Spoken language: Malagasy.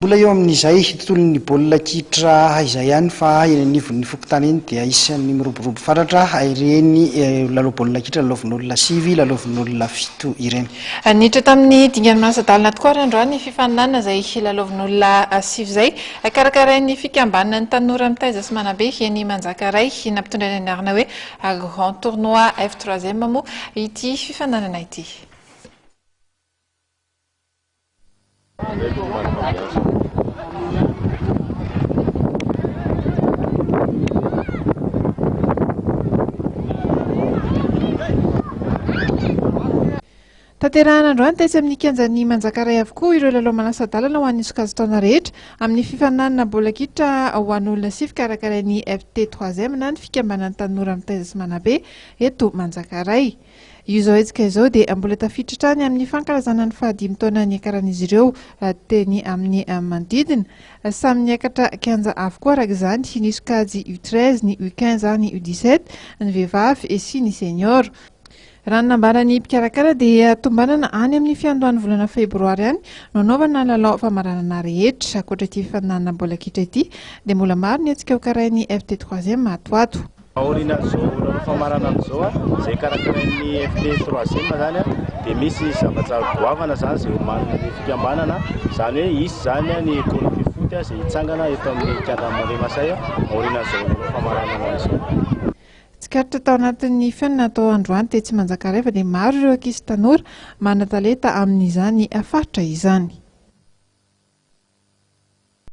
Mbola eo amin'izay tontolon'ny baolina kitra izay ihany fa ny fokotany iny dia isan'ny miroborobo faratra ireny lalao baolina kitra lalaovin'olona 5 lalaovin'olona 7 ireny. Niditra tamin'ny dingana mahasadalana tokoa ary androany ny fifaninanana izay lalaovin'olona 5 izay karakarain'ny fikambanana ny tanora mitaiza sy manabe eny Manjakaray nampitondra ny anarana hoe Grand Tournoi F3e moa ity fifaninanana ity. Tanterahana androany tetsy amin'ny kianjan'ny Manjakaray avokoa ireo lalao manasadalana ho an'ny sokazotaona rehetra amin'ny fifaninanana baolina kitra ho an'olona 5 karakarain'ny FT3e na ny fikambanan'ny tanora mitaiza sy manabe eto Manjakaray. Io izao etsika izao dia mbola tafiditra trany amin'ny fankalazana ny 15 taona niakaran'izy ireo teny amin'ny manodidina samy niakatra kianja avokoa araka izany ny sokajy U13, ny U15, ny U17, ny vehivavy sy ny senior. Raha nambarany mpikarakara dia tombanana any amin'ny fiandohan'ny volana febroary any no anaovana lalao famaranana rehetra ankoatra ity fifaninanana baolina kitra ity dia mbola maro ny hetsika ho karain'ny FT3e matoato. Aoriana zao famaranana zao izay karakarain'ny FT3e zany dia misy zavatra goavana zany izay omanina ny fikambanana zany hoe isy zany ny ekôlomby foty izay hitsangana eto amin'ny kianjan'ny Masay aoriana zao famaranana zao. Tsikaritra tao anatin'ny fiainana atao androany tetsy Manjakaray fa dia maro ireo ankizy tanora mana-talenta amin'izany faritra izany.